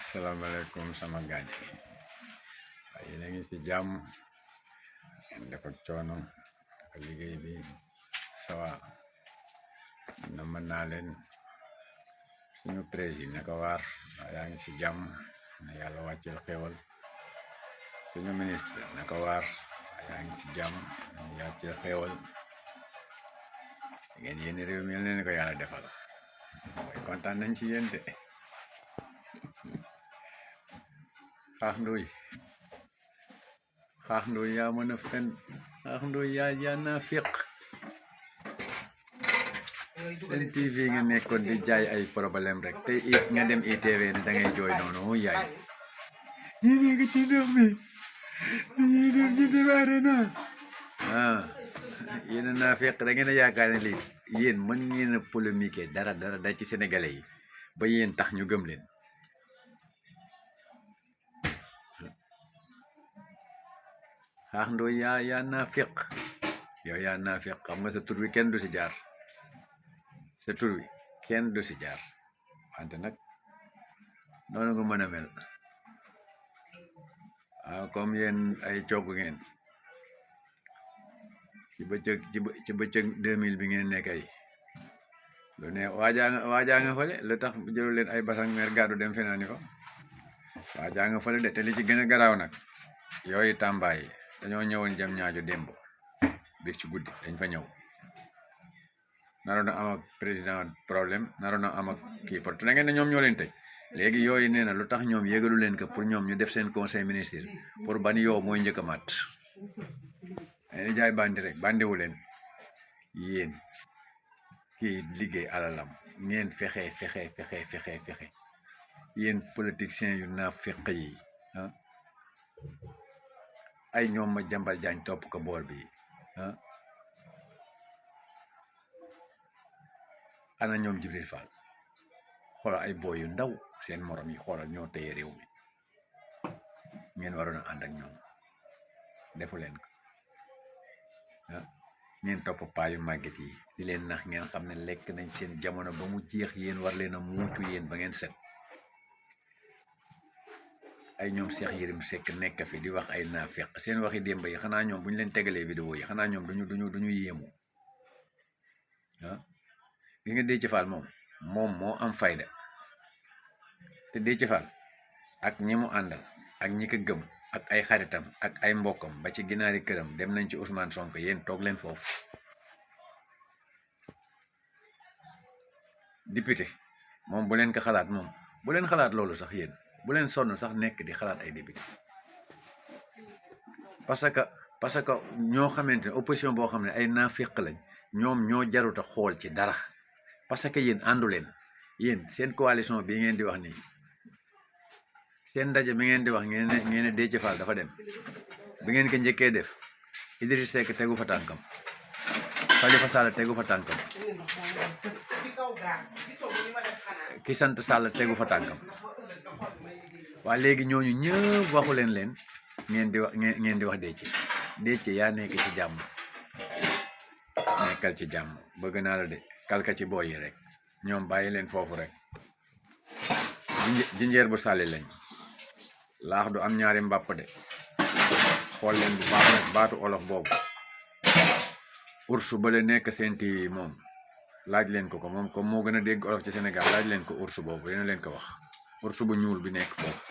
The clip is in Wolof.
Assalamualaikum sama gaañ yi yéen a ngi ci jàmm ngeen def ak coono ak liggéey bi sawa na mën naa leen suñu président naka waar yaa ngi ci jàmm na yàlla wàccel xéwal suñu ministre naka waar yaa ngi ci jàmm na wàccel xéwal ngeen yéen réew mi leen ko yàlla defal mooy kontaan nañ ci yéen de xaax ndooy yaa mën a fen xaax ndooy yaa naa féq seen TV nga nekkoon di jaay ay problème rek te it nga dem ITV ne da ngay jooy noonu yaay ñi nekk ci ndox mi ñi def ñu démarré na yéen a naa féq da ngeen a yaakaar ne lii yéen mën ngeen a polémique dara da ci sénégalais yi ba yéen tax ñu gëm leen xaax ndooy yaa naa féq yow yaa naa féq xam nga sa tur wi kenn du si jaar sa tur wi kenn du si jaar wante nag noonu nga mën a mel comme yéen ay cogg ngeen ci bëccëg 2000 bi ngeen nekk ay lu ne waajaa nga fële lu tax jëlu leen ay basang meer gàddu dem fenaani ko waajaa nga fële de te li ci gën a garaaw nag yooyu tàmbaay dañoo ñëwoon jam ñaajo démb biir ci guddi dañ fa ñëw naroon na am ak président problème naroon na am ak kii parce que da ngeen ne ñoom ñoo leen tëj léegi yooyu nee na lu tax ñoom yégalu leen que pour ñoom ñu def seen conseil ministre pour ban yow mooy njëkk a mat dañuy jaay bandi rek bandiwu leen yéen kii liggéey alalam ngeen fexe yéen politiciens yu naa feq yi ay ñoom ma jambal jaañ topp ko boor bi ana ñoom Jibril Fall xoolal ay booy yu ndaw seen morom yi xoolal ñoo téye réew mi ngeen waroon a ànd ak ñoom defu leen ko ngeen topp paa yu màgget yi di leen nax ngeen xam ne lekk nañ seen jamono ba mu jeex yéen war leen a muucu yéen ba ngeen set ay ñoom Cheikh Yérim Seck nekk fi di wax ay naafeq seen waxi démb yi xanaa ñoom bu ñu leen tegalee vidéo yi xanaa ñoom duñu yéemu gi nga Déthié Fall moom moo am fayda te Déthié Fall ak ñi mu àndal ak ñi ko gëm ak ay xaritam ak ay mbokkam ba ci ginaari këram dem nañ ci Ousmane Sonko yéen toog leen foofu député moom bu leen ko xalaat bu leen xalaat loolu sax yéen bu leen sonn sax nekk di xalaat ay député parce que ñoo xamante ne opposition boo xam ne ay naaféq lañ ñoom ñoo jaruta xool ci dara parce que yéen àndu leen yéen seen coalition bi ngeen di wax nii seen ndaje bi ngeen di wax ngeen ne Déthié Fall dafa dem bi ngeen ko njëkkee def Idriss Seck tegu fa tànkam Khalifa Sall tegu fa tànkam ki sant Sall tegu fa tànkam waa léegi ñooñu ñëpp waxu leen ngeen di wax Déthié yaa nekk ci jàmm nekkal ci jàmm bëgg naa la de kalka ci booy yi rek ñoom bàyyi leen foofu rek jinjeer bu sàlli lañ laax du am ñaari mbàpp de xool leen bu baax nag baatu olof boobu ursu bale nekk seen TV moom laaj leen ko moom comme moo gën a dégg olof ci Sénégal laaj leen ko ursu boobu dina leen ko wax ursu bu ñuul bi nekk foofu